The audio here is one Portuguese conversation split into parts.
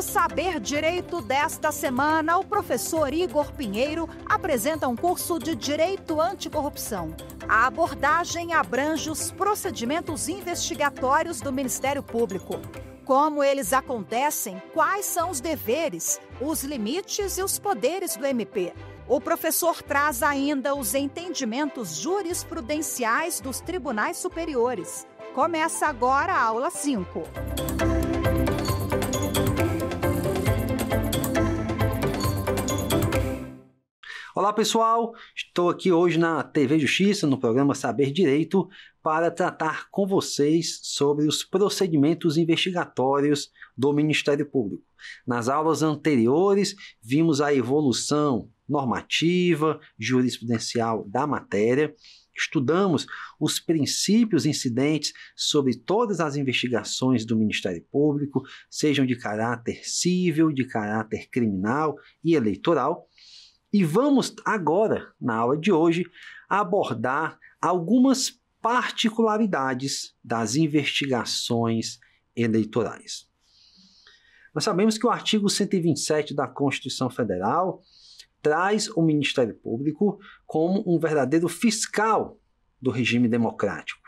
No Saber Direito desta semana, o professor Igor Pinheiro apresenta um curso de Direito Anticorrupção. A abordagem abrange os procedimentos investigatórios do Ministério Público. Como eles acontecem, quais são os deveres, os limites e os poderes do MP. O professor traz ainda os entendimentos jurisprudenciais dos tribunais superiores. Começa agora a aula 5. Olá pessoal, estou aqui hoje na TV Justiça, no programa Saber Direito, para tratar com vocês sobre os procedimentos investigatórios do Ministério Público. Nas aulas anteriores, vimos a evolução normativa, jurisprudencial da matéria, estudamos os princípios incidentes sobre todas as investigações do Ministério Público, sejam de caráter civil, de caráter criminal e eleitoral. E vamos agora, na aula de hoje, abordar algumas particularidades das investigações eleitorais. Nós sabemos que o artigo 127 da Constituição Federal traz o Ministério Público como um verdadeiro fiscal do regime democrático,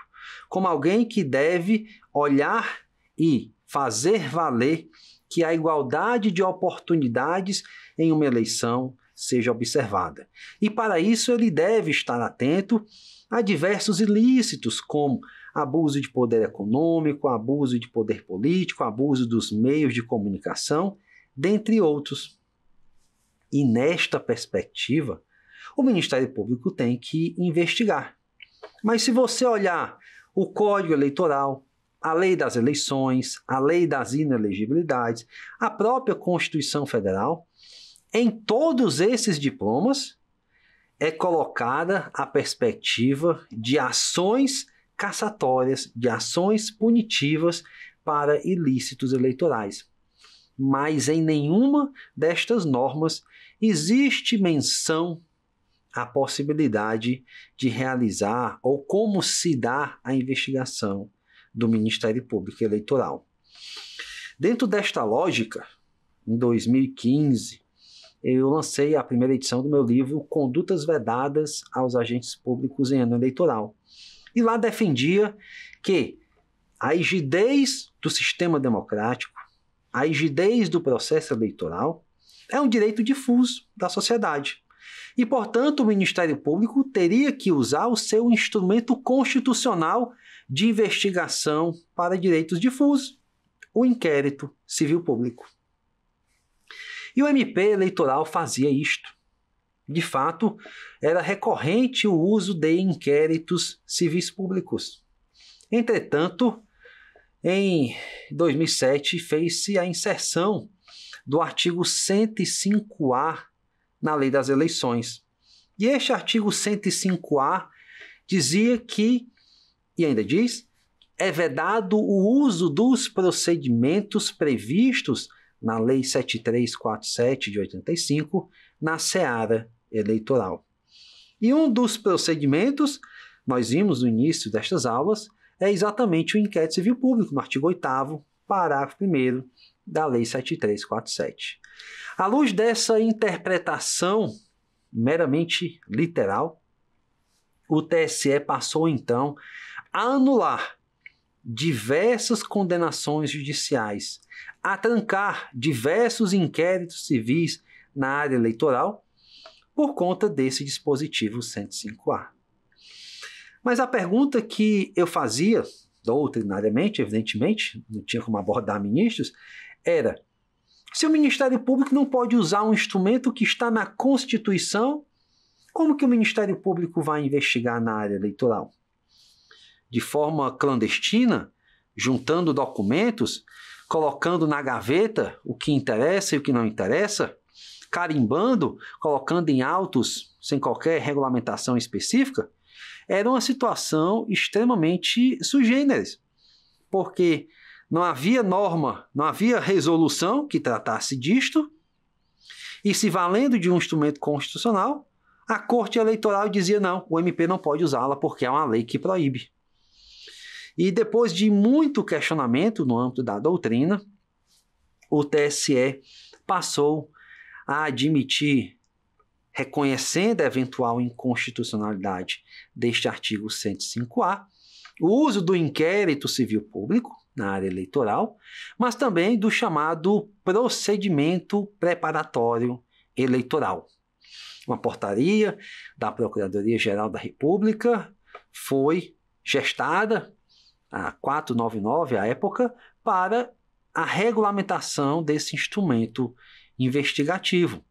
como alguém que deve olhar e fazer valer que a igualdade de oportunidades em uma eleição seja observada. E para isso ele deve estar atento a diversos ilícitos, como abuso de poder econômico, abuso de poder político, abuso dos meios de comunicação, dentre outros. E nesta perspectiva, o Ministério Público tem que investigar. Mas se você olhar o Código Eleitoral, a Lei das Eleições, a Lei das Inelegibilidades, a própria Constituição Federal, em todos esses diplomas é colocada a perspectiva de ações cassatórias, de ações punitivas para ilícitos eleitorais. Mas em nenhuma destas normas existe menção à possibilidade de realizar ou como se dá a investigação do Ministério Público Eleitoral. Dentro desta lógica, em 2015, eu lancei a primeira edição do meu livro Condutas Vedadas aos Agentes Públicos em Ano Eleitoral. E lá defendia que a rigidez do sistema democrático, a rigidez do processo eleitoral é um direito difuso da sociedade. E, portanto, o Ministério Público teria que usar o seu instrumento constitucional de investigação para direitos difusos, o inquérito civil público. E o MP eleitoral fazia isto. De fato, era recorrente o uso de inquéritos civis públicos. Entretanto, em 2007, fez-se a inserção do artigo 105A na Lei das Eleições. E este artigo 105A dizia que, e ainda diz, é vedado o uso dos procedimentos previstos na Lei 7347 de 85, na seara eleitoral. E um dos procedimentos, nós vimos no início destas aulas, é exatamente o inquérito civil público, no artigo 8º, parágrafo 1º da Lei 7347. À luz dessa interpretação meramente literal, o TSE passou então a anular diversas condenações judiciais, a trancar diversos inquéritos civis na área eleitoral por conta desse dispositivo 105A. Mas a pergunta que eu fazia, doutrinariamente, evidentemente, não tinha como abordar ministros, era: se o Ministério Público não pode usar um instrumento que está na Constituição, como que o Ministério Público vai investigar na área eleitoral? De forma clandestina, juntando documentos, colocando na gaveta o que interessa e o que não interessa, carimbando, colocando em autos sem qualquer regulamentação específica, era uma situação extremamente sui generis, porque não havia norma, não havia resolução que tratasse disto, e se valendo de um instrumento constitucional, a Corte Eleitoral dizia não, o MP não pode usá-la porque é uma lei que proíbe. E depois de muito questionamento no âmbito da doutrina, o TSE passou a admitir, reconhecendo a eventual inconstitucionalidade deste artigo 105A, o uso do inquérito civil público na área eleitoral, mas também do chamado procedimento preparatório eleitoral. Uma portaria da Procuradoria-Geral da República foi gestada, a 499 à época, para a regulamentação desse instrumento investigativo.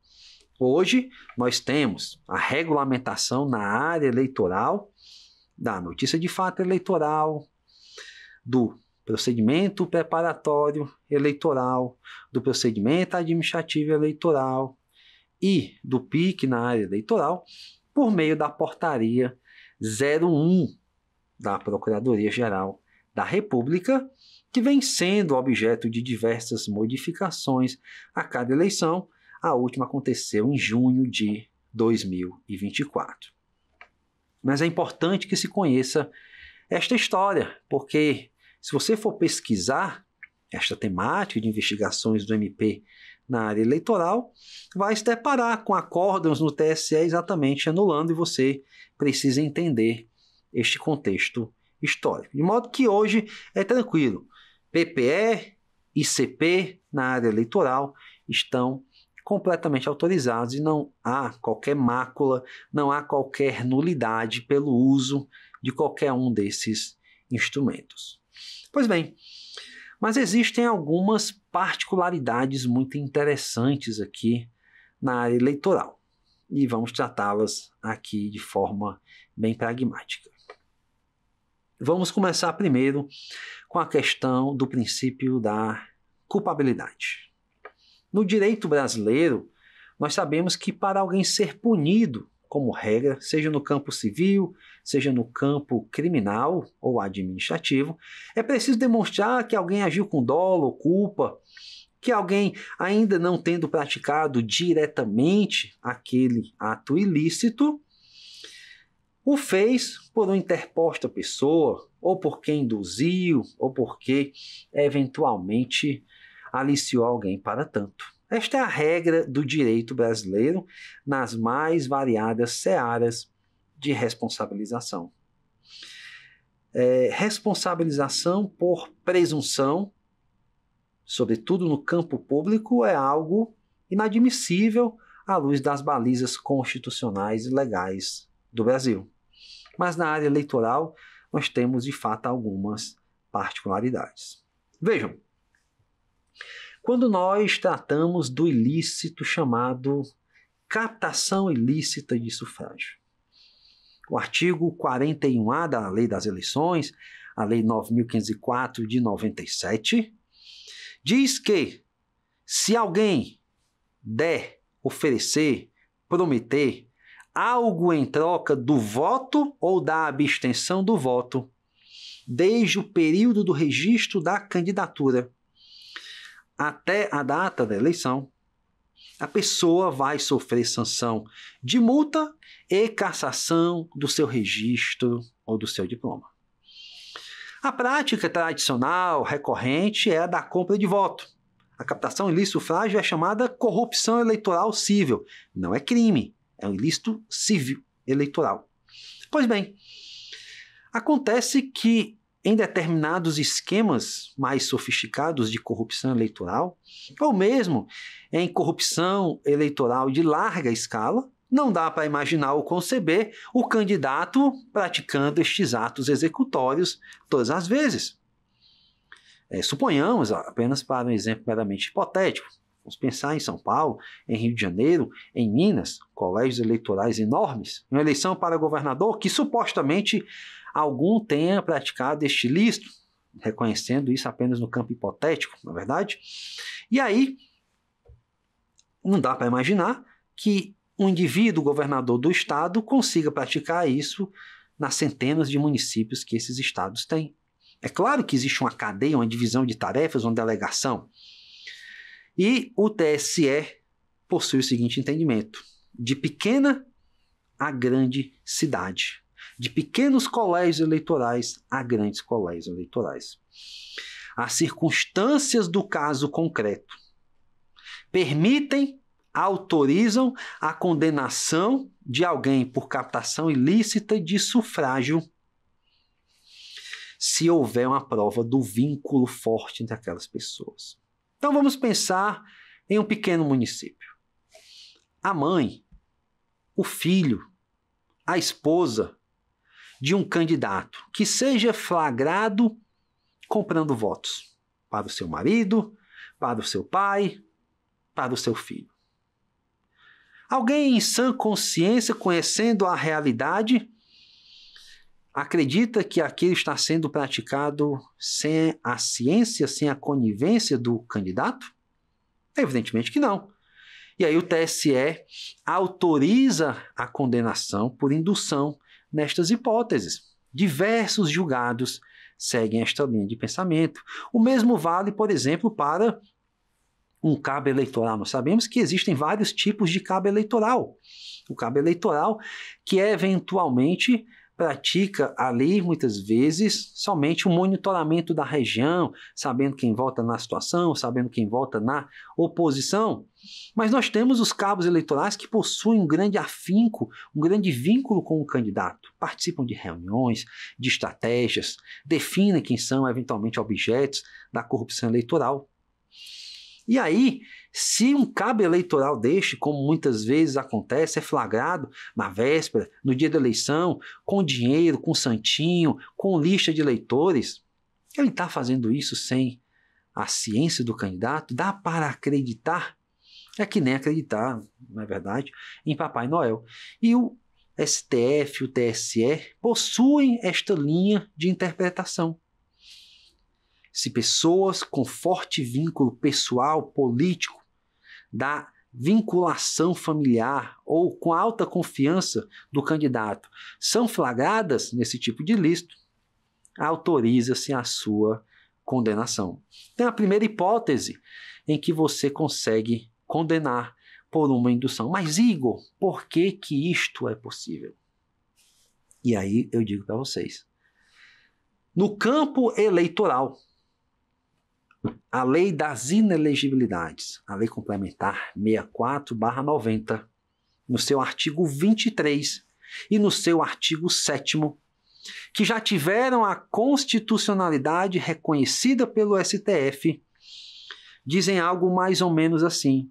Hoje, nós temos a regulamentação na área eleitoral, da notícia de fato eleitoral, do procedimento preparatório eleitoral, do procedimento administrativo eleitoral e do PIC na área eleitoral, por meio da portaria 01 da Procuradoria-Geral da República, que vem sendo objeto de diversas modificações a cada eleição. A última aconteceu em junho de 2024. Mas é importante que se conheça esta história, porque se você for pesquisar esta temática de investigações do MP na área eleitoral, vai se deparar com acórdãos no TSE exatamente anulando, e você precisa entender este contexto histórico. De modo que hoje é tranquilo. PPE e CP na área eleitoral estão completamente autorizados e não há qualquer mácula, não há qualquer nulidade pelo uso de qualquer um desses instrumentos. Pois bem, mas existem algumas particularidades muito interessantes aqui na área eleitoral e vamos tratá-las aqui de forma bem pragmática. Vamos começar primeiro com a questão do princípio da culpabilidade. No direito brasileiro, nós sabemos que para alguém ser punido, como regra, seja no campo civil, seja no campo criminal ou administrativo, é preciso demonstrar que alguém agiu com dolo ou culpa, que alguém, ainda não tendo praticado diretamente aquele ato ilícito, o fez por uma interposta pessoa, ou porque induziu, ou porque eventualmente aliciou alguém para tanto. Esta é a regra do direito brasileiro nas mais variadas searas de responsabilização. Responsabilização por presunção, sobretudo no campo público, é algo inadmissível à luz das balizas constitucionais e legais do Brasil. Mas na área eleitoral nós temos de fato algumas particularidades. Vejam, quando nós tratamos do ilícito chamado captação ilícita de sufrágio, o artigo 41A da Lei das Eleições, a Lei 9.504 de 97, diz que se alguém der, oferecer, prometer algo em troca do voto ou da abstenção do voto, desde o período do registro da candidatura até a data da eleição, a pessoa vai sofrer sanção de multa e cassação do seu registro ou do seu diploma. A prática tradicional, recorrente, é a da compra de voto. A captação ilícita de sufrágio é chamada corrupção eleitoral civil. Não é crime, é um ilícito civil eleitoral. Pois bem, acontece que em determinados esquemas mais sofisticados de corrupção eleitoral, ou mesmo em corrupção eleitoral de larga escala, não dá para imaginar ou conceber o candidato praticando estes atos executórios todas as vezes. Suponhamos, apenas para um exemplo meramente hipotético, vamos pensar em São Paulo, em Rio de Janeiro, em Minas, colégios eleitorais enormes, uma eleição para governador que supostamente algum tenha praticado este ilícito, reconhecendo isso apenas no campo hipotético, na verdade. E aí, não dá para imaginar que um indivíduo governador do estado consiga praticar isso nas centenas de municípios que esses estados têm. É claro que existe uma cadeia, uma divisão de tarefas, uma delegação. E o TSE possui o seguinte entendimento: de pequena a grande cidade, de pequenos colégios eleitorais a grandes colégios eleitorais. As circunstâncias do caso concreto permitem, autorizam a condenação de alguém por captação ilícita de sufrágio se houver uma prova do vínculo forte entre aquelas pessoas. Então vamos pensar em um pequeno município. A mãe, o filho, a esposa de um candidato que seja flagrado comprando votos para o seu marido, para o seu pai, para o seu filho. Alguém em sã consciência, conhecendo a realidade, acredita que aquilo está sendo praticado sem a ciência, sem a conivência do candidato? Evidentemente que não. E aí o TSE autoriza a condenação por indução nestas hipóteses. Diversos julgados seguem esta linha de pensamento. O mesmo vale, por exemplo, para um cabo eleitoral. Nós sabemos que existem vários tipos de cabo eleitoral. O cabo eleitoral que eventualmente pratica ali, muitas vezes, somente o monitoramento da região, sabendo quem vota na situação, sabendo quem vota na oposição. Mas nós temos os cabos eleitorais que possuem um grande afinco, um grande vínculo com o candidato. Participam de reuniões, de estratégias, definem quem são eventualmente objetos da corrupção eleitoral. E aí, se um cabo eleitoral deste, como muitas vezes acontece, é flagrado na véspera, no dia da eleição, com dinheiro, com santinho, com lista de eleitores, ele está fazendo isso sem a ciência do candidato? Dá para acreditar? É que nem acreditar, na verdade, em Papai Noel. E o STF, o TSE, possuem esta linha de interpretação. Se pessoas com forte vínculo pessoal, político, da vinculação familiar ou com alta confiança do candidato são flagradas nesse tipo de ilícito, autoriza-se a sua condenação. Tem a primeira hipótese em que você consegue condenar por uma indução. Mas, Igor, por que que isto é possível? E aí eu digo para vocês. No campo eleitoral, a lei das inelegibilidades, a lei complementar 64/90, no seu artigo 23 e no seu artigo 7º, que já tiveram a constitucionalidade reconhecida pelo STF, dizem algo mais ou menos assim: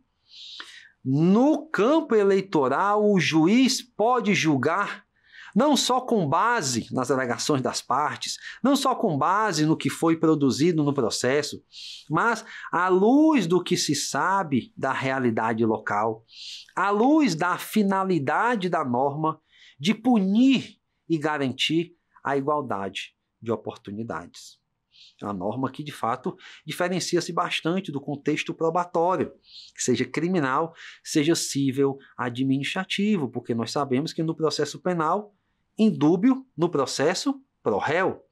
no campo eleitoral, o juiz pode julgar não só com base nas alegações das partes, não só com base no que foi produzido no processo, mas à luz do que se sabe da realidade local, à luz da finalidade da norma de punir e garantir a igualdade de oportunidades. É uma norma que, de fato, diferencia-se bastante do contexto probatório, seja criminal, seja cível, administrativo, porque nós sabemos que no processo penal, indúbio, no processo pro réu.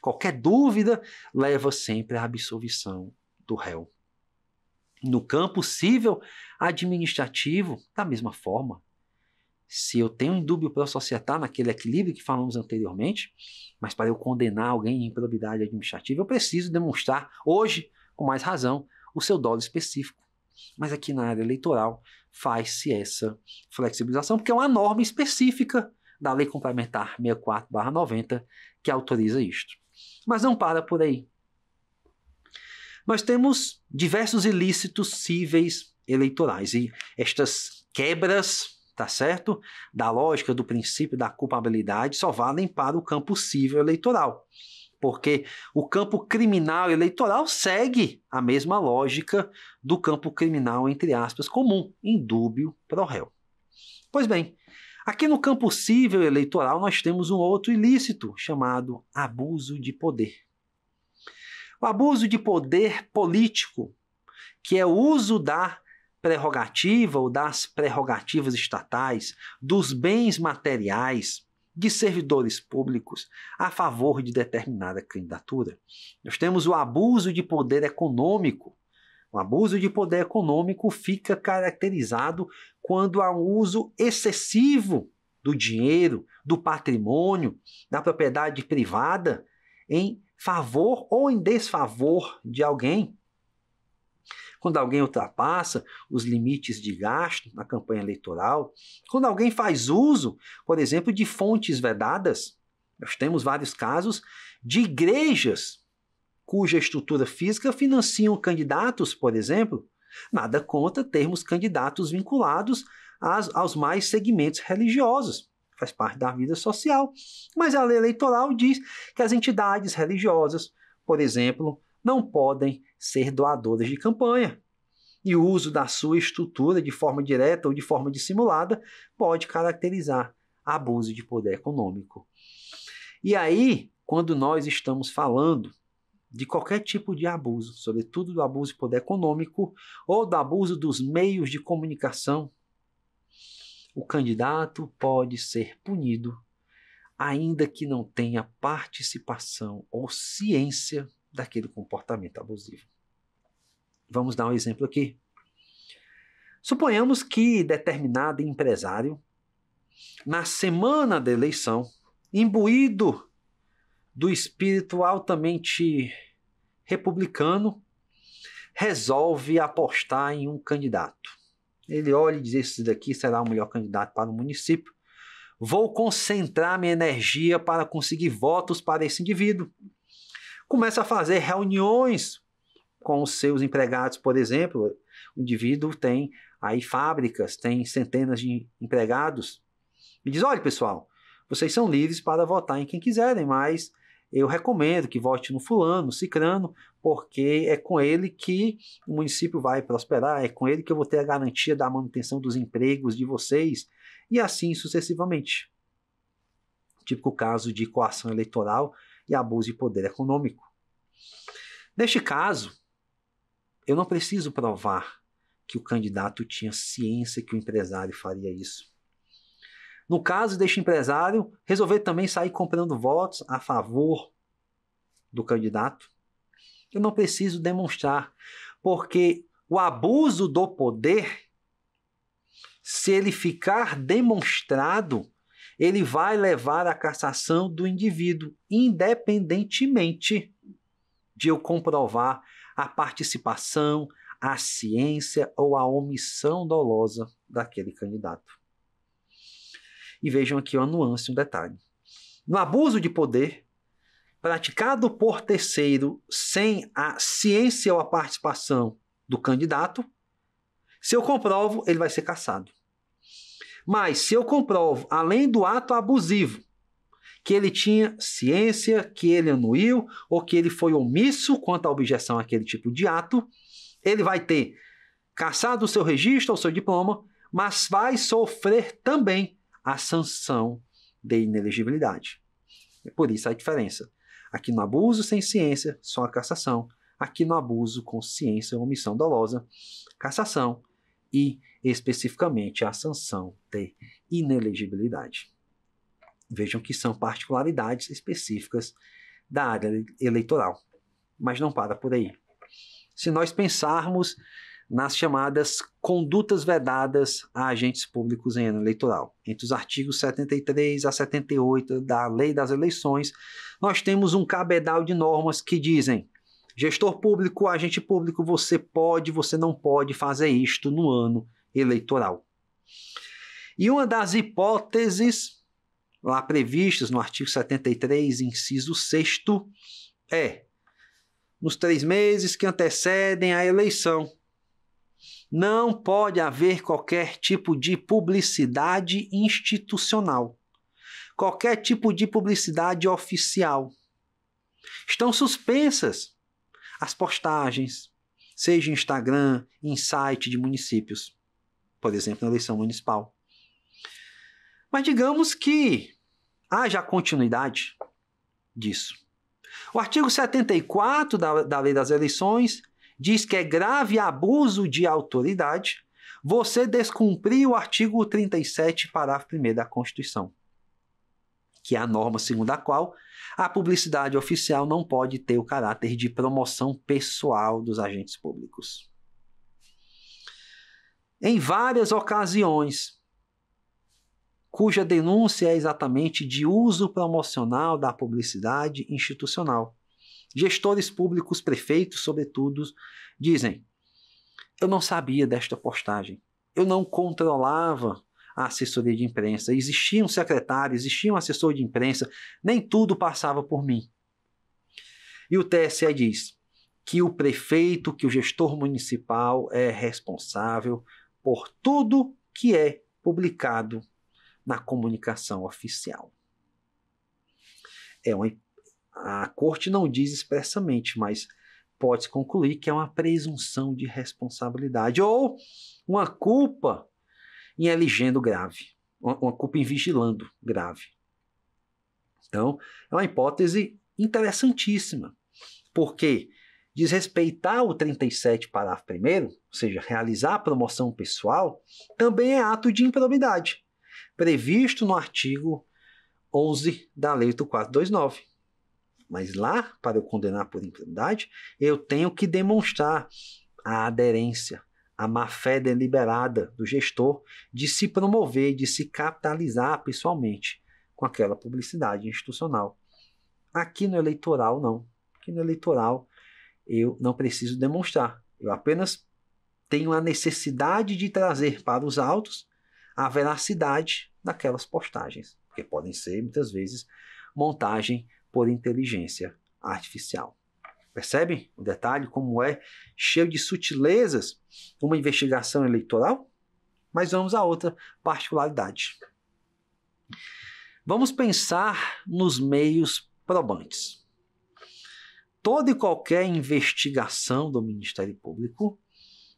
Qualquer dúvida leva sempre à absolvição do réu. No campo cível administrativo, da mesma forma, se eu tenho indúbio pro societar naquele equilíbrio que falamos anteriormente, mas para eu condenar alguém em improbidade administrativa, eu preciso demonstrar, hoje, com mais razão, o seu dolo específico. Mas aqui na área eleitoral faz-se essa flexibilização, porque é uma norma específica da Lei Complementar 64/90 que autoriza isto. Mas não para por aí. Nós temos diversos ilícitos cíveis eleitorais e estas quebras, tá certo, da lógica do princípio da culpabilidade só valem para o campo cível eleitoral, porque o campo criminal eleitoral segue a mesma lógica do campo criminal, entre aspas, comum, indúbio pro réu. Pois bem, aqui no campo cível eleitoral nós temos um outro ilícito chamado abuso de poder. O abuso de poder político, que é o uso da prerrogativa ou das prerrogativas estatais, dos bens materiais de servidores públicos a favor de determinada candidatura. Nós temos o abuso de poder econômico. O abuso de poder econômico fica caracterizado quando há um uso excessivo do dinheiro, do patrimônio, da propriedade privada em favor ou em desfavor de alguém. quando alguém ultrapassa os limites de gasto na campanha eleitoral, quando alguém faz uso, por exemplo, de fontes vedadas. Nós temos vários casos de igrejas cuja estrutura física financiam candidatos, por exemplo. Nada contra termos candidatos vinculados aos mais segmentos religiosos. Faz parte da vida social. Mas a lei eleitoral diz que as entidades religiosas, por exemplo, não podem ser doadoras de campanha. E o uso da sua estrutura de forma direta ou de forma dissimulada pode caracterizar abuso de poder econômico. E aí, quando nós estamos falando de qualquer tipo de abuso, sobretudo do abuso de poder econômico ou do abuso dos meios de comunicação, o candidato pode ser punido, ainda que não tenha participação ou ciência daquele comportamento abusivo. Vamos dar um exemplo aqui. Suponhamos que determinado empresário, na semana da eleição, imbuído do espírito altamente republicano, resolve apostar em um candidato. Ele olha e diz: esse daqui será o melhor candidato para o município. Vou concentrar minha energia para conseguir votos para esse indivíduo. Começa a fazer reuniões com os seus empregados, por exemplo. O indivíduo tem aí fábricas, tem centenas de empregados. E diz: olha, pessoal, vocês são livres para votar em quem quiserem, mas eu recomendo que vote no fulano, no cicrano, porque é com ele que o município vai prosperar, é com ele que eu vou ter a garantia da manutenção dos empregos de vocês, e assim sucessivamente. Típico caso de coação eleitoral e abuso de poder econômico. Neste caso, eu não preciso provar que o candidato tinha ciência que o empresário faria isso. No caso deste empresário, resolver também sair comprando votos a favor do candidato, eu não preciso demonstrar, porque o abuso do poder, se ele ficar demonstrado, ele vai levar à cassação do indivíduo, independentemente de eu comprovar a participação, a ciência ou a omissão dolosa daquele candidato. E vejam aqui uma nuance, um detalhe. No abuso de poder, praticado por terceiro sem a ciência ou a participação do candidato, se eu comprovo, ele vai ser cassado. Mas se eu comprovo, além do ato abusivo, que ele tinha ciência, que ele anuiu ou que ele foi omisso quanto à objeção àquele tipo de ato, ele vai ter cassado o seu registro ou o seu diploma, mas vai sofrer também a sanção de inelegibilidade. É por isso a diferença. Aqui no abuso sem ciência, só a cassação. Aqui no abuso com ciência ou omissão dolosa, cassação e especificamente a sanção de inelegibilidade. Vejam que são particularidades específicas da área eleitoral. Mas não para por aí. Se nós pensarmos nas chamadas condutas vedadas a agentes públicos em ano eleitoral. Entre os artigos 73 a 78 da Lei das Eleições, nós temos um cabedal de normas que dizem: gestor público, agente público, você pode, você não pode fazer isto no ano eleitoral. E uma das hipóteses lá previstas no artigo 73, inciso 6º, é: nos 3 meses que antecedem a eleição, não pode haver qualquer tipo de publicidade institucional, qualquer tipo de publicidade oficial. Estão suspensas as postagens, seja em Instagram, em site de municípios, por exemplo, na eleição municipal. Mas digamos que haja continuidade disso. O artigo 74 da Lei das Eleições diz que é grave abuso de autoridade você descumprir o artigo 37, parágrafo 1º da Constituição, que é a norma segundo a qual a publicidade oficial não pode ter o caráter de promoção pessoal dos agentes públicos. Em várias ocasiões, cuja denúncia é exatamente de uso promocional da publicidade institucional, gestores públicos, prefeitos, sobretudo, dizem: eu não sabia desta postagem. Eu não controlava a assessoria de imprensa. Existia um secretário, existia um assessor de imprensa, nem tudo passava por mim. E o TSE diz que o prefeito, que o gestor municipal é responsável por tudo que é publicado na comunicação oficial. A corte não diz expressamente, mas pode-se concluir que é uma presunção de responsabilidade ou uma culpa em eligendo grave, uma culpa em vigilando grave. Então, é uma hipótese interessantíssima, porque desrespeitar o 37, parágrafo 1º, ou seja, realizar a promoção pessoal, também é ato de improbidade, previsto no artigo 11 da Lei 8429. Mas lá, para eu condenar por improbidade, eu tenho que demonstrar a aderência, a má-fé deliberada do gestor de se promover, de se capitalizar pessoalmente com aquela publicidade institucional. Aqui no eleitoral, não. Aqui no eleitoral, eu não preciso demonstrar. Eu apenas tenho a necessidade de trazer para os autos a veracidade daquelas postagens, porque podem ser, muitas vezes, montagem por inteligência artificial. Percebem o detalhe, como é cheio de sutilezas uma investigação eleitoral? Mas vamos a outra particularidade. Vamos pensar nos meios probantes. Toda e qualquer investigação do Ministério Público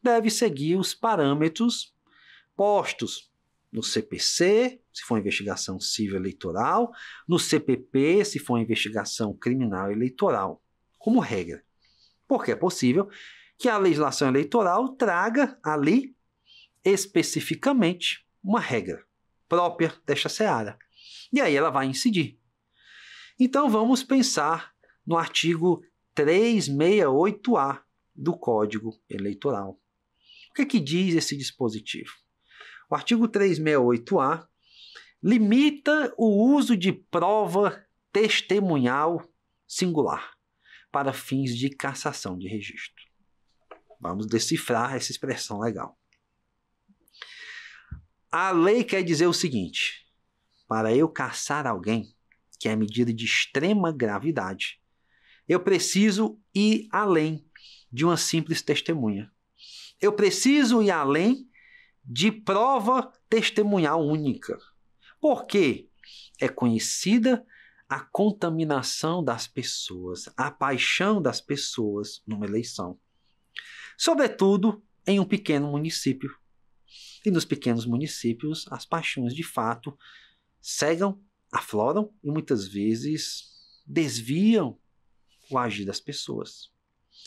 deve seguir os parâmetros postos no CPC, se for investigação civil eleitoral, no CPP, se for investigação criminal eleitoral, como regra. Porque é possível que a legislação eleitoral traga ali especificamente uma regra própria desta seara. E aí ela vai incidir. Então vamos pensar no artigo 368-A do Código Eleitoral. O que é que diz esse dispositivo? O artigo 368-A limita o uso de prova testemunhal singular para fins de cassação de registro. Vamos decifrar essa expressão legal. A lei quer dizer o seguinte: para eu cassar alguém, que é medida de extrema gravidade, eu preciso ir além de uma simples testemunha. Eu preciso ir além de prova testemunhal única. Por quê? É conhecida a contaminação das pessoas, a paixão das pessoas numa eleição. Sobretudo em um pequeno município. E nos pequenos municípios, as paixões de fato cegam, afloram e muitas vezes desviam o agir das pessoas.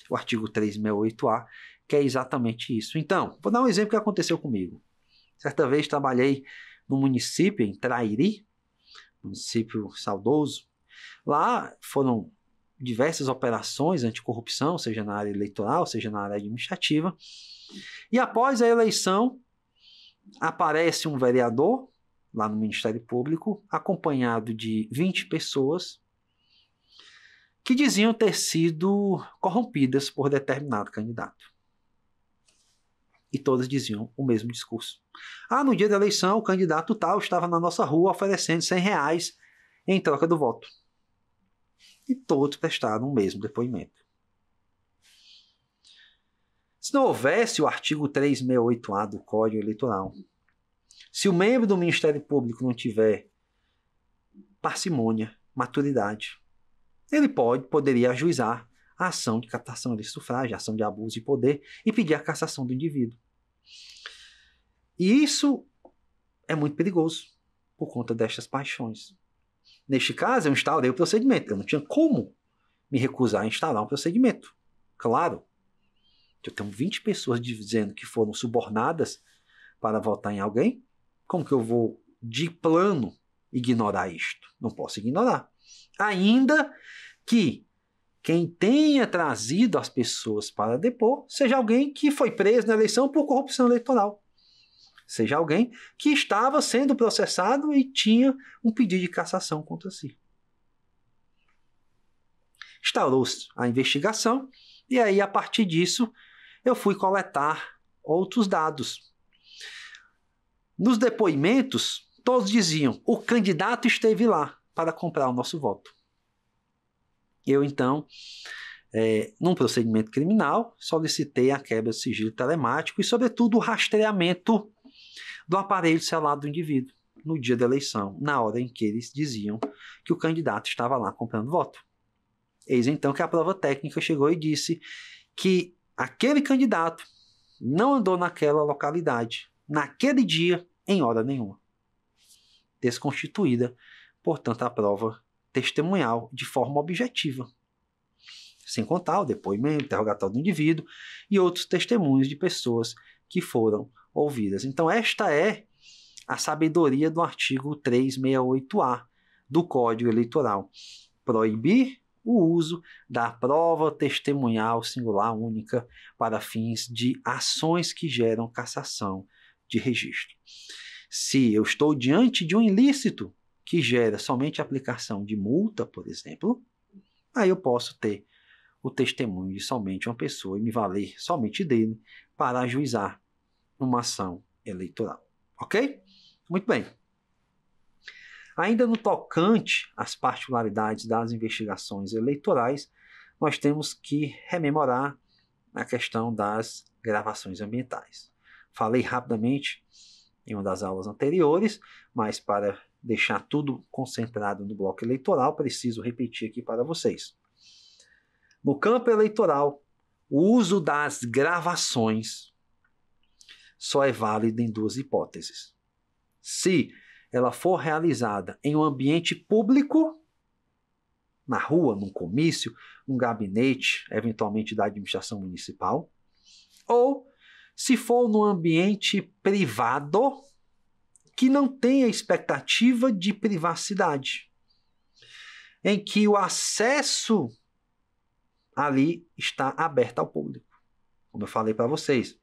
O artigo 368-A quer exatamente isso. Então, vou dar um exemplo que aconteceu comigo. Certa vez trabalhei num município, em Trairi, município saudoso. Lá foram diversas operações anticorrupção, seja na área eleitoral, seja na área administrativa. E após a eleição, aparece um vereador lá no Ministério Público, acompanhado de 20 pessoas que diziam ter sido corrompidas por determinado candidato. E todas diziam o mesmo discurso. No dia da eleição, o candidato tal estava na nossa rua oferecendo R$100 em troca do voto. E todos prestaram o mesmo depoimento. Se não houvesse o artigo 368-A do Código Eleitoral, se o membro do Ministério Público não tiver parcimônia, maturidade, ele poderia ajuizar a ação de captação de sufrágio, a ação de abuso de poder e pedir a cassação do indivíduo. E isso é muito perigoso por conta destas paixões. Neste caso, eu instaurei o procedimento. Eu não tinha como me recusar a instaurar um procedimento. Claro, eu tenho 20 pessoas dizendo que foram subornadas para votar em alguém. Como que eu vou, de plano, ignorar isto? Não posso ignorar. Ainda que quem tenha trazido as pessoas para depor seja alguém que foi preso na eleição por corrupção eleitoral. Seja alguém que estava sendo processado e tinha um pedido de cassação contra si. Instaurou-se a investigação e aí, a partir disso, eu fui coletar outros dados. Nos depoimentos, todos diziam: o candidato esteve lá para comprar o nosso voto. Eu, então, num procedimento criminal, solicitei a quebra de sigilo telemático e, sobretudo, o rastreamento do aparelho celular do indivíduo no dia da eleição, na hora em que eles diziam que o candidato estava lá comprando voto. Eis então que a prova técnica chegou e disse que aquele candidato não andou naquela localidade, naquele dia, em hora nenhuma. Desconstituída, portanto, a prova testemunhal de forma objetiva. Sem contar o depoimento, interrogatório do indivíduo e outros testemunhos de pessoas que foram ouvidas. Então, esta é a sabedoria do artigo 368-A do Código Eleitoral. Proibir o uso da prova testemunhal singular única para fins de ações que geram cassação de registro. Se eu estou diante de um ilícito que gera somente aplicação de multa, por exemplo, aí eu posso ter o testemunho de somente uma pessoa e me valer somente dele para ajuizar uma ação eleitoral. Ok? Muito bem. Ainda no tocante às particularidades das investigações eleitorais, nós temos que rememorar a questão das gravações ambientais. Falei rapidamente em uma das aulas anteriores, mas para deixar tudo concentrado no bloco eleitoral, preciso repetir aqui para vocês. No campo eleitoral, o uso das gravações só é válido em duas hipóteses. Se ela for realizada em um ambiente público, na rua, num comício, num gabinete, eventualmente da administração municipal, ou se for num ambiente privado que não tenha expectativa de privacidade, em que o acesso ali está aberto ao público. Como eu falei para vocês,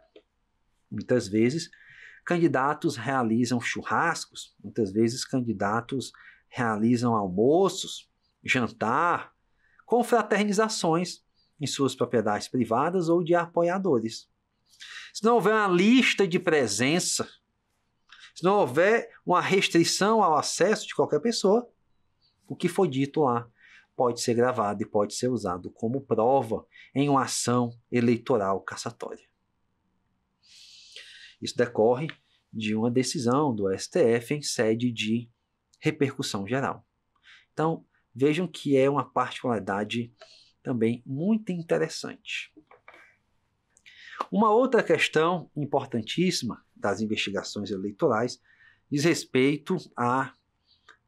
muitas vezes candidatos realizam churrascos, muitas vezes candidatos realizam almoços, jantar, confraternizações em suas propriedades privadas ou de apoiadores. Se não houver uma lista de presença, se não houver uma restrição ao acesso de qualquer pessoa, o que foi dito lá pode ser gravado e pode ser usado como prova em uma ação eleitoral cassatória. Isso decorre de uma decisão do STF em sede de repercussão geral. Então, vejam que é uma particularidade também muito interessante. Uma outra questão importantíssima das investigações eleitorais diz respeito à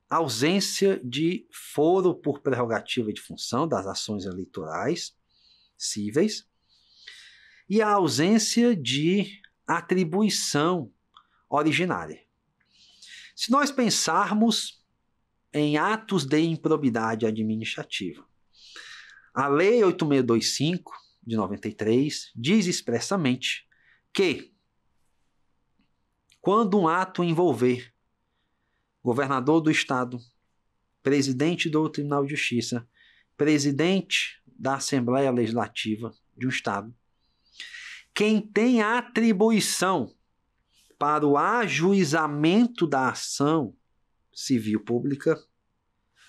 ausência de foro por prerrogativa de função das ações eleitorais cíveis e a ausência de atribuição originária. Se nós pensarmos em atos de improbidade administrativa, a Lei 8625 de 93 diz expressamente que quando um ato envolver governador do estado, presidente do Tribunal de Justiça, presidente da Assembleia Legislativa de um estado, quem tem a atribuição para o ajuizamento da ação civil pública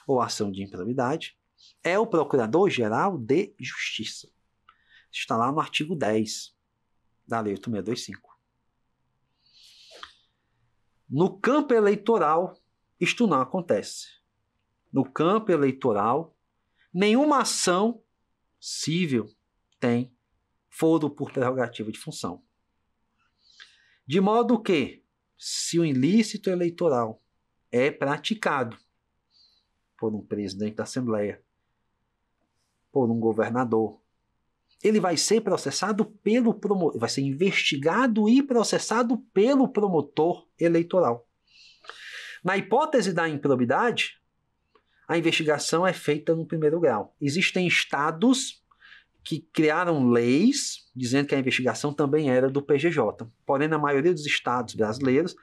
ou ação de improbidade é o Procurador-Geral de Justiça. Está lá no artigo 10 da Lei 8625. No campo eleitoral, isto não acontece. No campo eleitoral, nenhuma ação civil tem foro por prerrogativa de função. De modo que, se o ilícito eleitoral é praticado por um presidente da Assembleia, por um governador, ele vai ser processado pelo promotor, vai ser investigado e processado pelo promotor eleitoral. Na hipótese da improbidade, a investigação é feita no primeiro grau. Existem estados que criaram leis dizendo que a investigação também era do PGJ. Porém, na maioria dos estados brasileiros,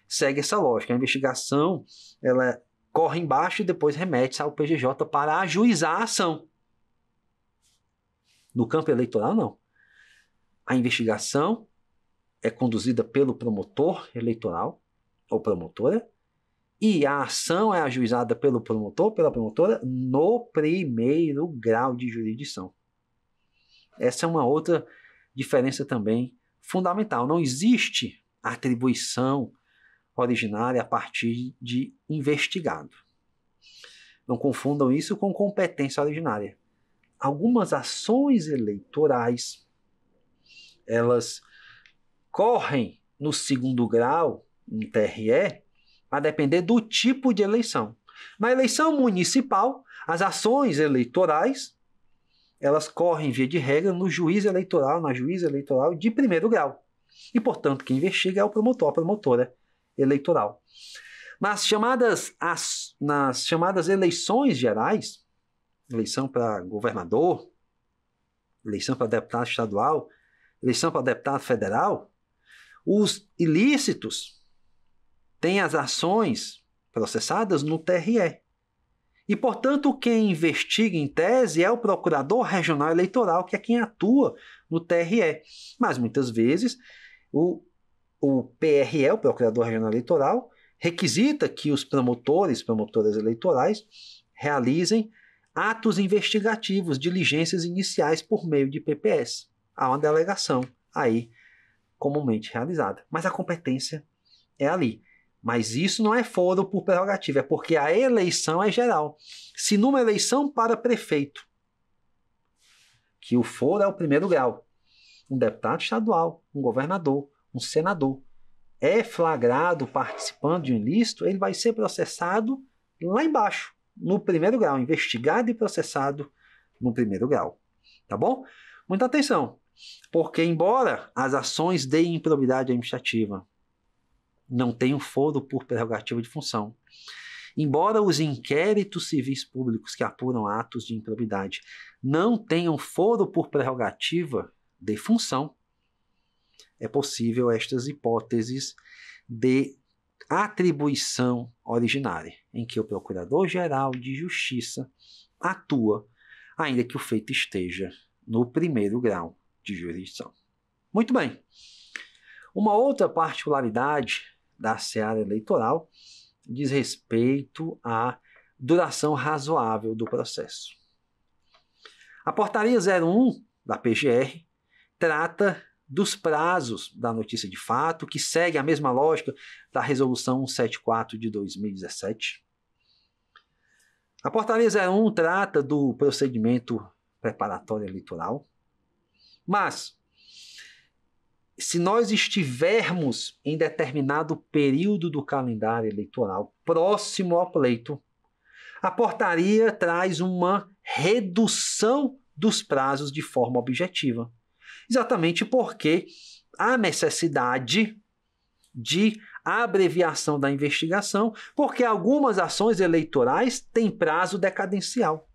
segue essa lógica. A investigação ela corre embaixo e depois remete ao PGJ para ajuizar a ação. No campo eleitoral, não. A investigação é conduzida pelo promotor eleitoral ou promotora, e a ação é ajuizada pelo promotor, pela promotora, no primeiro grau de jurisdição. Essa é uma outra diferença também fundamental. Não existe atribuição originária a partir de investigado. Não confundam isso com competência originária. Algumas ações eleitorais, elas correm no segundo grau, no TRE, a depender do tipo de eleição. Na eleição municipal, as ações eleitorais, elas correm, via de regra, no juiz eleitoral, na juíza eleitoral de primeiro grau. E, portanto, quem investiga é o promotor, a promotora eleitoral. Nas chamadas eleições gerais, eleição para governador, eleição para deputado estadual, eleição para deputado federal, os ilícitos têm as ações processadas no TRE. E, portanto, quem investiga em tese é o procurador regional eleitoral, que é quem atua no TRE. Mas, muitas vezes, o PRE, o Procurador Regional Eleitoral, requisita que os promotores, promotoras eleitorais, realizem atos investigativos, diligências iniciais por meio de PPS. Há uma delegação aí comumente realizada. Mas a competência é ali. Mas isso não é foro por prerrogativa, é porque a eleição é geral. Se numa eleição para prefeito, que o foro é o primeiro grau, um deputado estadual, um governador, um senador, é flagrado participando de um ilícito, ele vai ser processado lá embaixo, no primeiro grau, investigado e processado no primeiro grau. Tá bom? Muita atenção, porque embora as ações de improbidade administrativa não tenham foro por prerrogativa de função, embora os inquéritos civis públicos que apuram atos de improbidade não tenham foro por prerrogativa de função, é possível estas hipóteses de atribuição originária, em que o Procurador-Geral de Justiça atua, ainda que o feito esteja no primeiro grau de jurisdição. Muito bem. Uma outra particularidade da seara eleitoral diz respeito à duração razoável do processo. A Portaria 01 da PGR trata dos prazos da notícia de fato, que segue a mesma lógica da Resolução 174 de 2017. A Portaria 01 trata do procedimento preparatório eleitoral, mas se nós estivermos em determinado período do calendário eleitoral próximo ao pleito, a portaria traz uma redução dos prazos de forma objetiva. Exatamente porque há necessidade de abreviação da investigação, porque algumas ações eleitorais têm prazo decadencial.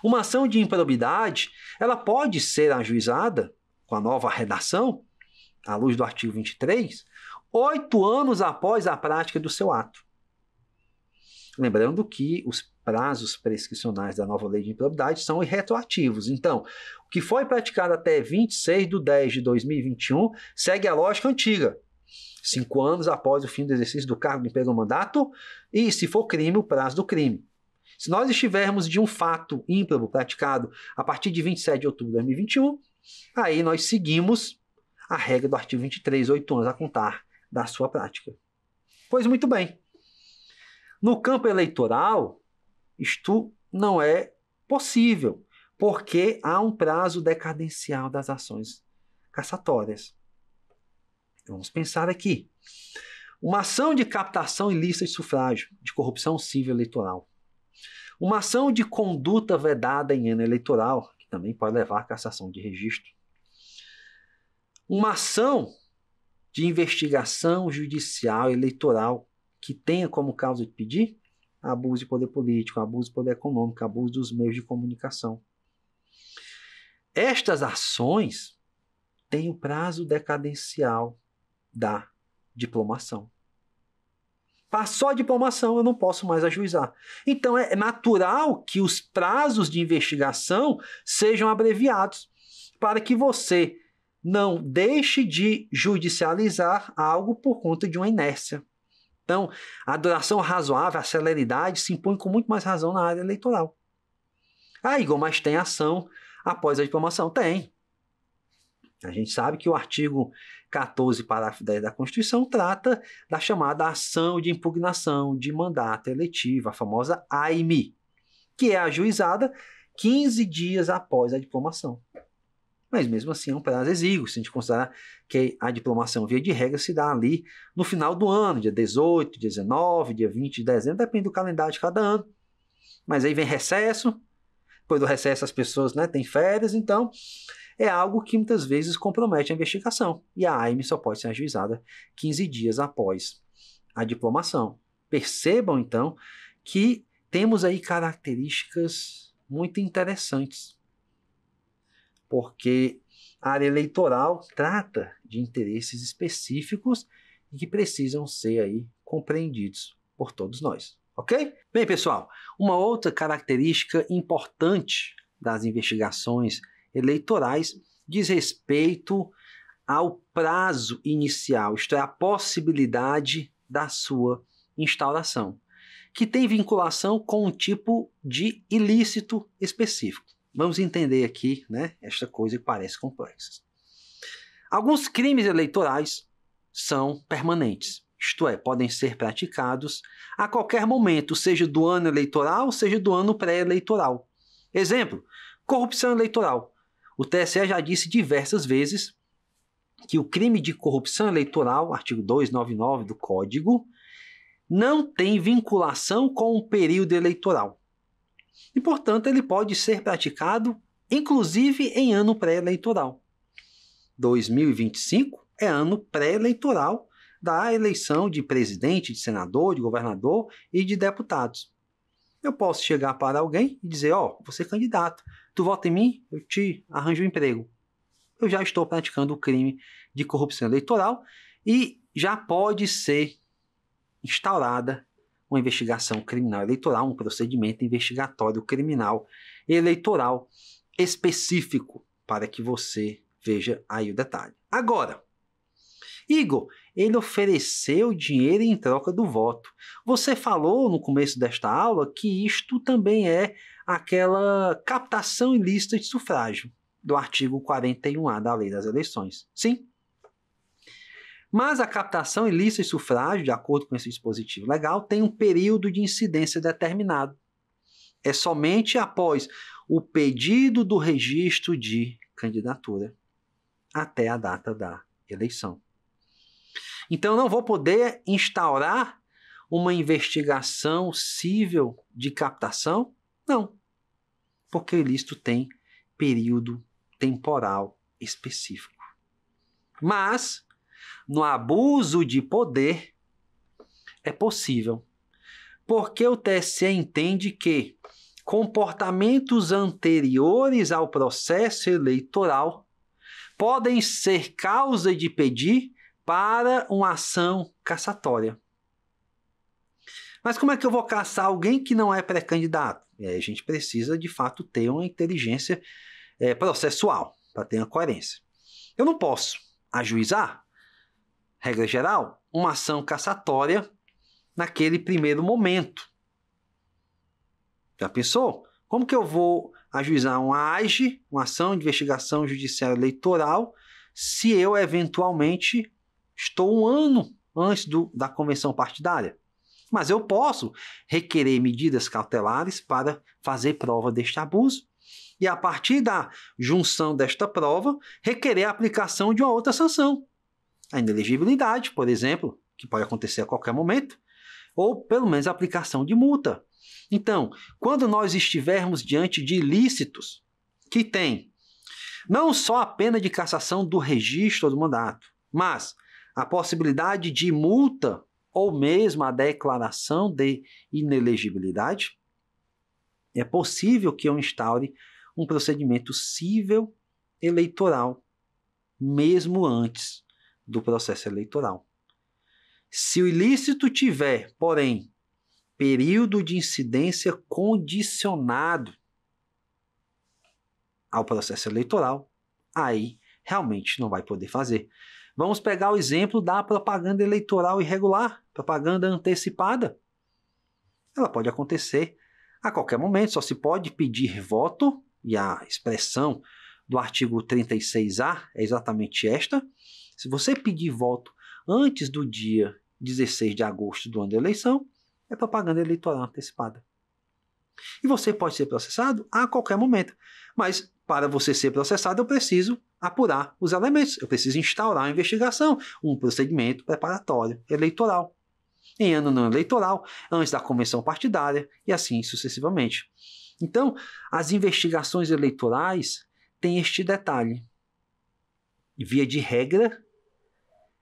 Uma ação de improbidade, ela pode ser ajuizada com a nova redação, à luz do artigo 23, 8 anos após a prática do seu ato. Lembrando que os prazos prescricionais da nova lei de improbidade são irretroativos. Então, o que foi praticado até 26 de 10 de 2021 segue a lógica antiga. 5 anos após o fim do exercício do cargo de emprego ou mandato e, se for crime, o prazo do crime. Se nós estivermos de um fato ímprobo praticado a partir de 27 de outubro de 2021, aí nós seguimos a regra do artigo 23, 8 anos a contar da sua prática. Pois muito bem. No campo eleitoral, isto não é possível, porque há um prazo decadencial das ações cassatórias. Vamos pensar aqui. Uma ação de captação ilícita de sufrágio, de corrupção civil eleitoral. Uma ação de conduta vedada em ano eleitoral, que também pode levar à cassação de registro. Uma ação de investigação judicial eleitoral que tenha como causa de pedir abuso de poder político, abuso de poder econômico, abuso dos meios de comunicação. Estas ações têm o prazo decadencial da diplomação. Passou a diplomação, eu não posso mais ajuizar. Então é natural que os prazos de investigação sejam abreviados para que você não deixe de judicializar algo por conta de uma inércia. Então, a duração razoável, a celeridade se impõe com muito mais razão na área eleitoral. Ah, Igor, mas tem ação após a diplomação? Tem. A gente sabe que o artigo 14, parágrafo 10 da Constituição trata da chamada ação de impugnação de mandato eletivo, a famosa AIME, que é ajuizada 15 dias após a diplomação. Mas mesmo assim é um prazo exíguo, se a gente considerar que a diplomação, via de regra, se dá ali no final do ano, dia 18, dia 19, dia 20 de dezembro, depende do calendário de cada ano. Mas aí vem recesso, depois do recesso as pessoas, né, têm férias, então é algo que muitas vezes compromete a investigação. E a AIME só pode ser ajuizada 15 dias após a diplomação. Percebam, então, que temos aí características muito interessantes, porque a área eleitoral trata de interesses específicos e que precisam ser aí compreendidos por todos nós, ok? Bem, pessoal, uma outra característica importante das investigações eleitorais diz respeito ao prazo inicial, isto é, a possibilidade da sua instauração, que tem vinculação com um tipo de ilícito específico. Vamos entender aqui, né, esta coisa que parece complexa. Alguns crimes eleitorais são permanentes, isto é, podem ser praticados a qualquer momento, seja do ano eleitoral, seja do ano pré-eleitoral. Exemplo, corrupção eleitoral. O TSE já disse diversas vezes que o crime de corrupção eleitoral, artigo 299 do Código, não tem vinculação com o período eleitoral. E, portanto, ele pode ser praticado, inclusive, em ano pré-eleitoral. 2025 é ano pré-eleitoral da eleição de presidente, de senador, de governador e de deputados. Eu posso chegar para alguém e dizer, você é candidato, tu vota em mim, eu te arranjo um emprego. Eu já estou praticando o crime de corrupção eleitoral e já pode ser instaurada uma investigação criminal eleitoral, um procedimento investigatório criminal eleitoral específico, para que você veja aí o detalhe. Agora, Igor, ele ofereceu dinheiro em troca do voto. Você falou no começo desta aula que isto também é aquela captação ilícita de sufrágio do artigo 41A da Lei das Eleições. Sim. Mas a captação ilícita de sufrágio, de acordo com esse dispositivo legal, tem um período de incidência determinado. É somente após o pedido do registro de candidatura até a data da eleição. Então, não vou poder instaurar uma investigação civil de captação? Não, porque o ilícito tem período temporal específico. Mas, no abuso de poder, é possível, porque o TSE entende que comportamentos anteriores ao processo eleitoral podem ser causa de pedir para uma ação cassatória. Mas como é que eu vou cassar alguém que não é pré-candidato? A gente precisa, de fato, ter uma inteligência processual, para ter uma coerência. Eu não posso ajuizar, regra geral, uma ação cassatória naquele primeiro momento. Já pensou? Como que eu vou ajuizar uma AGE, uma ação de investigação judicial eleitoral, se eu, eventualmente, estou um ano antes da convenção partidária? Mas eu posso requerer medidas cautelares para fazer prova deste abuso e, a partir da junção desta prova, requerer a aplicação de uma outra sanção. A inelegibilidade, por exemplo, que pode acontecer a qualquer momento, ou pelo menos a aplicação de multa. Então, quando nós estivermos diante de ilícitos que têm não só a pena de cassação do registro do mandato, mas a possibilidade de multa ou mesmo a declaração de inelegibilidade, é possível que eu instaure um procedimento civil eleitoral, mesmo antes do processo eleitoral. Se o ilícito tiver, porém, período de incidência condicionado ao processo eleitoral, aí realmente não vai poder fazer. Vamos pegar o exemplo da propaganda eleitoral irregular, propaganda antecipada. Ela pode acontecer a qualquer momento, só se pode pedir voto, e a expressão do artigo 36A é exatamente esta. Se você pedir voto antes do dia 16 de agosto do ano da eleição, é propaganda eleitoral antecipada. E você pode ser processado a qualquer momento. Mas para você ser processado, eu preciso apurar os elementos. Eu preciso instaurar uma investigação, um procedimento preparatório eleitoral. Em ano não eleitoral, antes da convenção partidária e assim sucessivamente. Então, as investigações eleitorais têm este detalhe. Via de regra,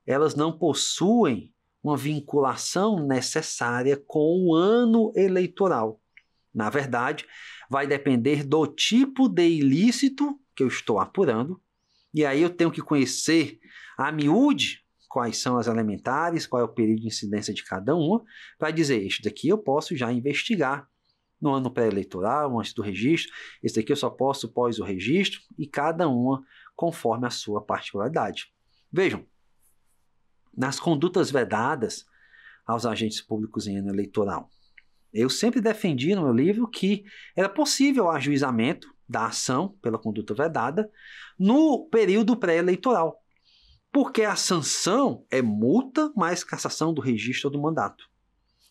elas não possuem uma vinculação necessária com o ano eleitoral. Na verdade, vai depender do tipo de ilícito que eu estou apurando, e aí eu tenho que conhecer a miúde quais são as elementares, qual é o período de incidência de cada uma, para dizer, este daqui eu posso já investigar no ano pré-eleitoral, antes do registro, esse daqui eu só posso pós o registro, e cada uma conforme a sua particularidade. Vejam, nas condutas vedadas aos agentes públicos em ano eleitoral, eu sempre defendi no meu livro que era possível o ajuizamento da ação pela conduta vedada no período pré-eleitoral, porque a sanção é multa mais cassação do registro ou do mandato.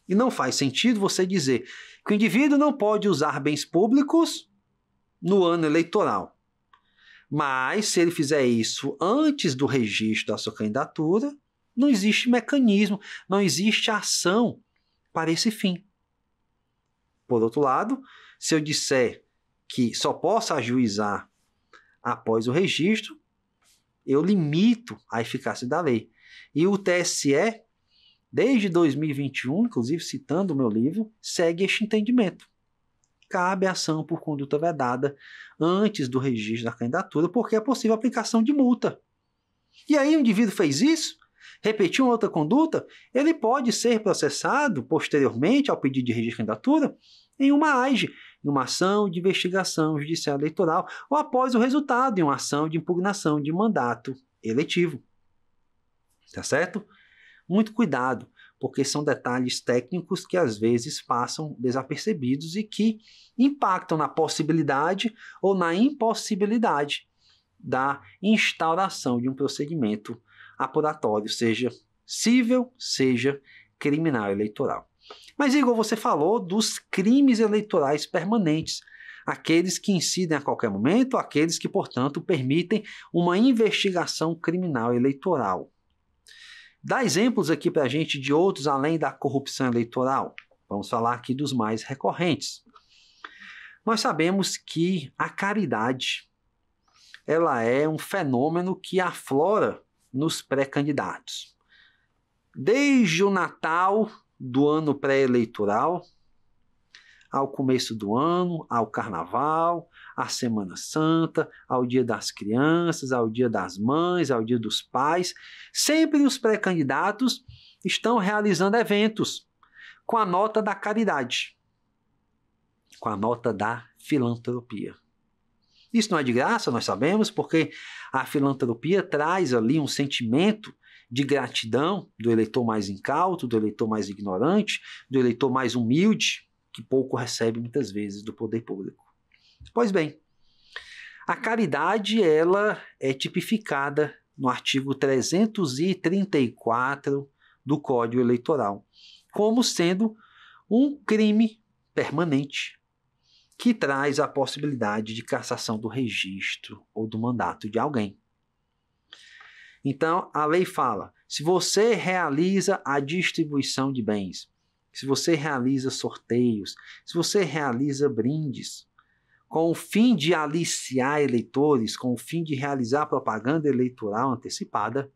E não faz sentido você dizer que o indivíduo não pode usar bens públicos no ano eleitoral. Mas, se ele fizer isso antes do registro da sua candidatura, não existe mecanismo, não existe ação para esse fim. Por outro lado, se eu disser que só posso ajuizar após o registro, eu limito a eficácia da lei. E o TSE, desde 2021, inclusive citando o meu livro, segue este entendimento. Cabe ação por conduta vedada antes do registro da candidatura, porque é possível a aplicação de multa. E aí o indivíduo fez isso, repetiu uma outra conduta, ele pode ser processado posteriormente ao pedido de registro de candidatura em uma AIGE, em uma ação de investigação judicial eleitoral, ou após o resultado em uma ação de impugnação de mandato eletivo. Tá certo? Muito cuidado, porque são detalhes técnicos que às vezes passam desapercebidos e que impactam na possibilidade ou na impossibilidade da instauração de um procedimento apuratório, seja cível, seja criminal eleitoral. Mas, Igor, você falou dos crimes eleitorais permanentes, aqueles que incidem a qualquer momento, aqueles que, portanto, permitem uma investigação criminal eleitoral. Dá exemplos aqui para a gente de outros além da corrupção eleitoral. Vamos falar aqui dos mais recorrentes. Nós sabemos que a caridade, ela é um fenômeno que aflora nos pré-candidatos. Desde o Natal do ano pré-eleitoral, ao começo do ano, ao Carnaval, à Semana Santa, ao Dia das Crianças, ao Dia das Mães, ao Dia dos Pais, sempre os pré-candidatos estão realizando eventos com a nota da caridade, com a nota da filantropia. Isso não é de graça, nós sabemos, porque a filantropia traz ali um sentimento de gratidão do eleitor mais incauto, do eleitor mais ignorante, do eleitor mais humilde, que pouco recebe muitas vezes do poder público. Pois bem, a caridade ela é tipificada no artigo 334 do Código Eleitoral, como sendo um crime permanente que traz a possibilidade de cassação do registro ou do mandato de alguém. Então, a lei fala, se você realiza a distribuição de bens, se você realiza sorteios, se você realiza brindes, com o fim de aliciar eleitores, com o fim de realizar propaganda eleitoral antecipada,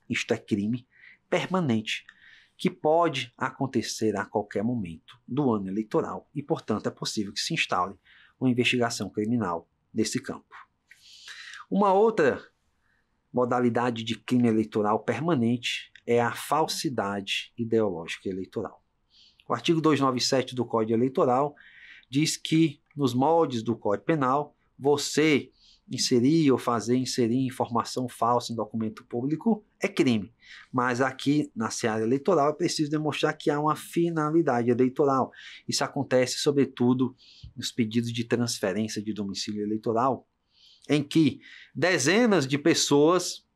isto é crime permanente, que pode acontecer a qualquer momento do ano eleitoral e, portanto, é possível que se instaure uma investigação criminal nesse campo. Uma outra modalidade de crime eleitoral permanente é a falsidade ideológica eleitoral. O artigo 297 do Código Eleitoral diz que, nos moldes do Código Penal, você inserir ou fazer inserir informação falsa em documento público é crime. Mas aqui na seara eleitoral é preciso demonstrar que há uma finalidade eleitoral. Isso acontece sobretudo nos pedidos de transferência de domicílio eleitoral, em que dezenas de pessoas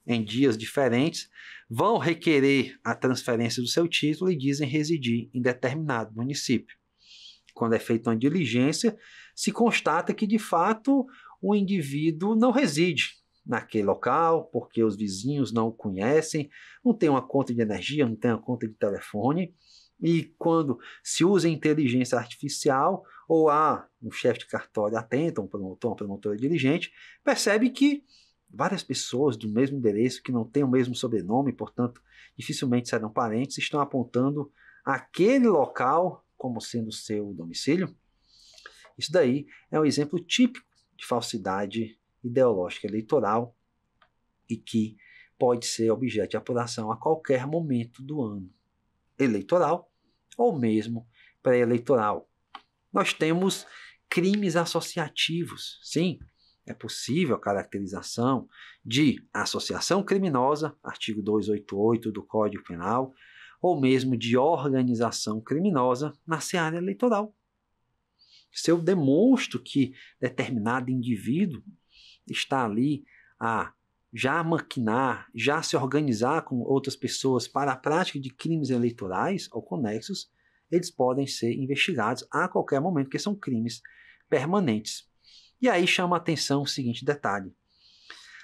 em dias diferentes vão requerer a transferência do seu título e dizem residir em determinado município. Quando é feita uma diligência, se constata que de fato o indivíduo não reside naquele local, porque os vizinhos não o conhecem, não tem uma conta de energia, não tem uma conta de telefone, e quando se usa inteligência artificial, ou há um chefe de cartório atento, um promotor, uma promotora diligente, percebe que várias pessoas do mesmo endereço, que não têm o mesmo sobrenome, portanto, dificilmente serão parentes, estão apontando aquele local como sendo seu domicílio. Isso daí é um exemplo típico de falsidade ideológica eleitoral e que pode ser objeto de apuração a qualquer momento do ano eleitoral ou mesmo pré-eleitoral. Nós temos crimes associativos. Sim, é possível a caracterização de associação criminosa, artigo 288 do Código Penal, ou mesmo de organização criminosa na seara eleitoral. Se eu demonstro que determinado indivíduo está ali a já maquinar, já se organizar com outras pessoas para a prática de crimes eleitorais ou conexos, eles podem ser investigados a qualquer momento, porque são crimes permanentes. E aí chama a atenção o seguinte detalhe: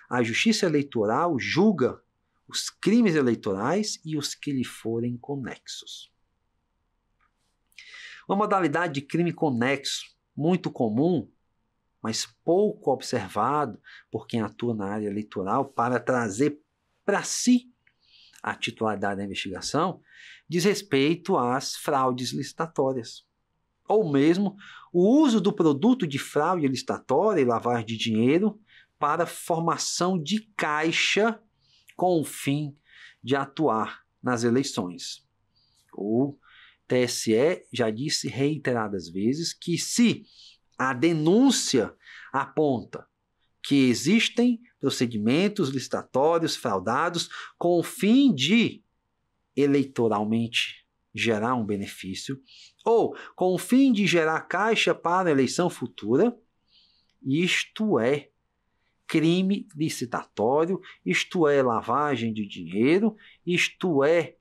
a Justiça Eleitoral julga os crimes eleitorais e os que lhe forem conexos. Uma modalidade de crime conexo muito comum, mas pouco observado por quem atua na área eleitoral para trazer para si a titularidade da investigação, diz respeito às fraudes licitatórias, ou mesmo o uso do produto de fraude licitatória e lavagem de dinheiro para formação de caixa com o fim de atuar nas eleições. O TSE já disse reiteradas vezes que se a denúncia aponta que existem procedimentos licitatórios fraudados com o fim de eleitoralmente gerar um benefício ou com o fim de gerar caixa para a eleição futura, isto é crime licitatório, isto é lavagem de dinheiro, isto é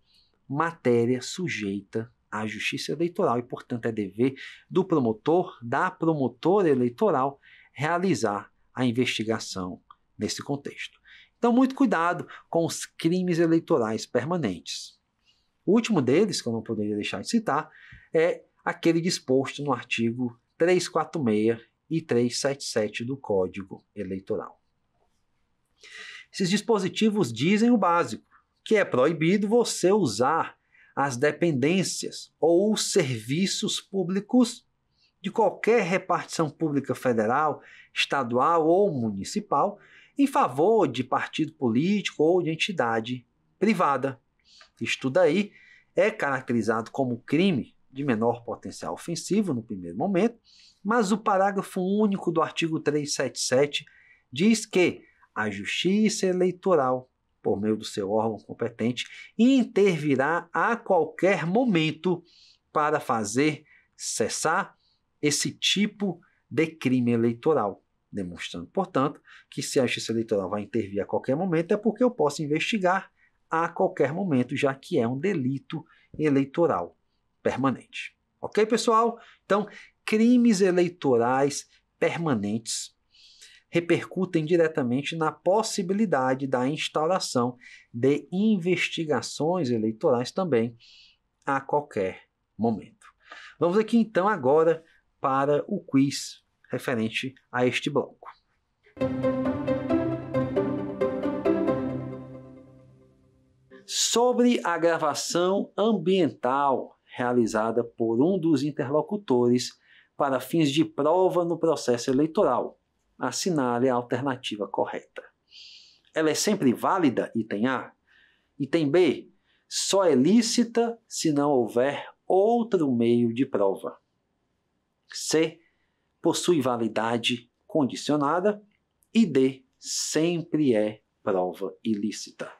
matéria sujeita à Justiça Eleitoral e, portanto, é dever do promotor, da promotora eleitoral, realizar a investigação nesse contexto. Então, muito cuidado com os crimes eleitorais permanentes. O último deles, que eu não poderia deixar de citar, é aquele disposto no artigo 346 e 377 do Código Eleitoral. Esses dispositivos dizem o básico, que é proibido você usar as dependências ou os serviços públicos de qualquer repartição pública federal, estadual ou municipal em favor de partido político ou de entidade privada. Isto daí é caracterizado como crime de menor potencial ofensivo no primeiro momento, mas o parágrafo único do artigo 377 diz que a Justiça Eleitoral, por meio do seu órgão competente, intervirá a qualquer momento para fazer cessar esse tipo de crime eleitoral, demonstrando, portanto, que se a Justiça Eleitoral vai intervir a qualquer momento é porque eu posso investigar a qualquer momento, já que é um delito eleitoral permanente. Ok, pessoal? Então, crimes eleitorais permanentes repercutem diretamente na possibilidade da instauração de investigações eleitorais também a qualquer momento. Vamos aqui então agora para o quiz referente a este bloco. Sobre a gravação ambiental realizada por um dos interlocutores para fins de prova no processo eleitoral, assinale a alternativa correta. Ela é sempre válida, item A. Item B, só é lícita se não houver outro meio de prova. C, possui validade condicionada. E D, sempre é prova ilícita.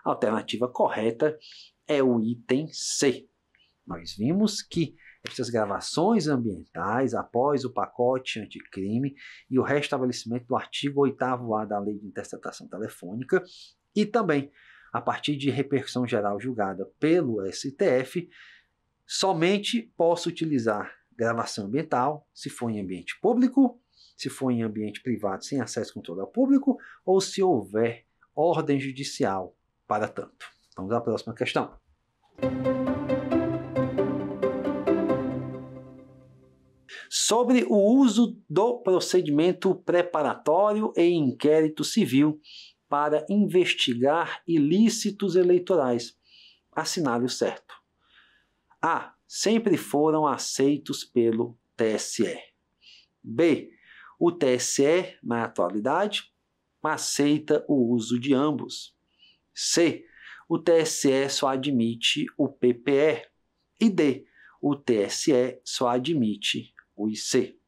A alternativa correta é o item C. Nós vimos que estas gravações ambientais, após o pacote anticrime e o restabelecimento do artigo 8º-A da Lei de Interceptação Telefônica, e também, a partir de repercussão geral julgada pelo STF, somente posso utilizar gravação ambiental se for em ambiente público, se for em ambiente privado sem acesso e controle ao público, ou se houver ordem judicial para tanto. Vamos à próxima questão. Sobre o uso do procedimento preparatório e inquérito civil para investigar ilícitos eleitorais. Assinale o certo. A. Sempre foram aceitos pelo TSE. B. O TSE, na atualidade, aceita o uso de ambos. C. O TSE só admite o PPE. E D. O TSE só admite o IC.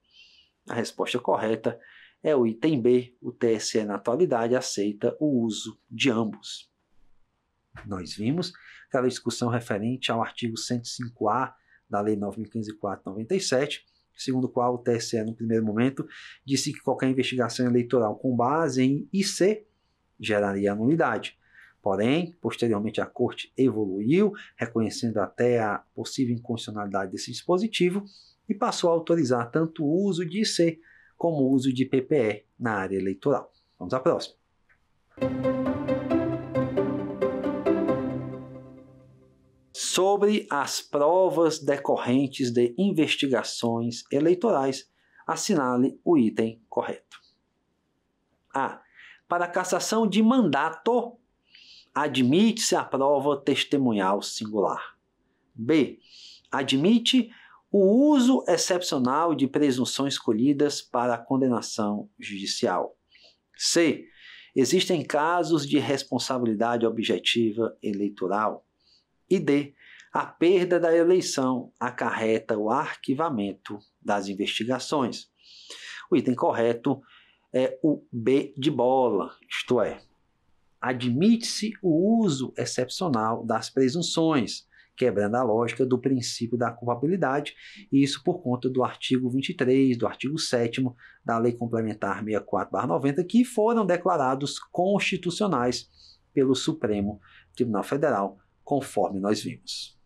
A resposta correta é o item B. O TSE, na atualidade, aceita o uso de ambos. Nós vimos aquela discussão referente ao artigo 105A da Lei 9.504/97, segundo o qual o TSE, no primeiro momento, disse que qualquer investigação eleitoral com base em IC geraria nulidade. Porém, posteriormente a Corte evoluiu, reconhecendo até a possível inconstitucionalidade desse dispositivo e passou a autorizar tanto o uso de IC como o uso de PPE na área eleitoral. Vamos à próxima. Sobre as provas decorrentes de investigações eleitorais, assinale o item correto. A. Para cassação de mandato, admite-se a prova testemunhal singular. B. Admite o uso excepcional de presunções colhidas para a condenação judicial. C. Existem casos de responsabilidade objetiva eleitoral. E D. A perda da eleição acarreta o arquivamento das investigações. O item correto é o B de bola, isto é, admite-se o uso excepcional das presunções, quebrando a lógica do princípio da culpabilidade, e isso por conta do artigo 23, do artigo 7º da Lei Complementar 64/90, que foram declarados constitucionais pelo Supremo Tribunal Federal, conforme nós vimos.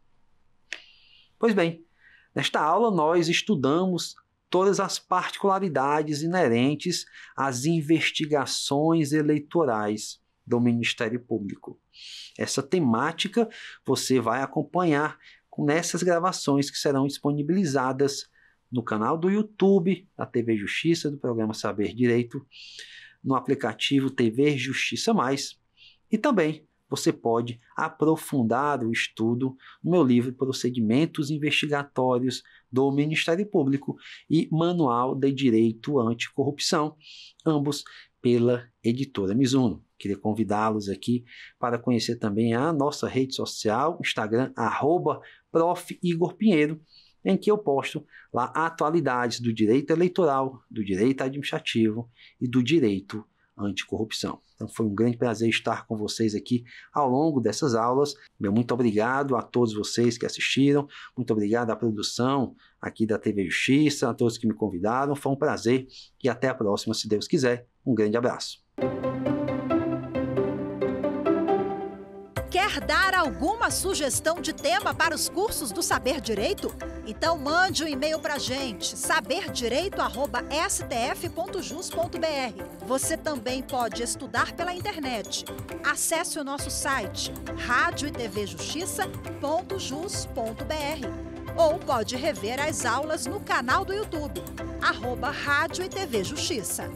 Pois bem, nesta aula nós estudamos todas as particularidades inerentes às investigações eleitorais do Ministério Público. Essa temática você vai acompanhar nessas gravações que serão disponibilizadas no canal do YouTube da TV Justiça, do programa Saber Direito, no aplicativo TV Justiça Mais, e também você pode aprofundar o estudo no meu livro Procedimentos Investigatórios do Ministério Público e Manual de Direito Anticorrupção, ambos pela editora Mizuno. Queria convidá-los aqui para conhecer também a nossa rede social, Instagram, @Prof. Igor Pinheiro, em que eu posto lá atualidades do direito eleitoral, do direito administrativo e do direito anticorrupção. Então foi um grande prazer estar com vocês aqui ao longo dessas aulas. Muito obrigado a todos vocês que assistiram, muito obrigado à produção aqui da TV Justiça, a todos que me convidaram. Foi um prazer e até a próxima, se Deus quiser. Um grande abraço. Quer dar alguma sugestão de tema para os cursos do Saber Direito? Então mande um e-mail para a gente, saberdireito@stf.jus.br. Você também pode estudar pela internet. Acesse o nosso site, radioetvjustiça.jus.br, ou pode rever as aulas no canal do YouTube, @Rádio e TV Justiça.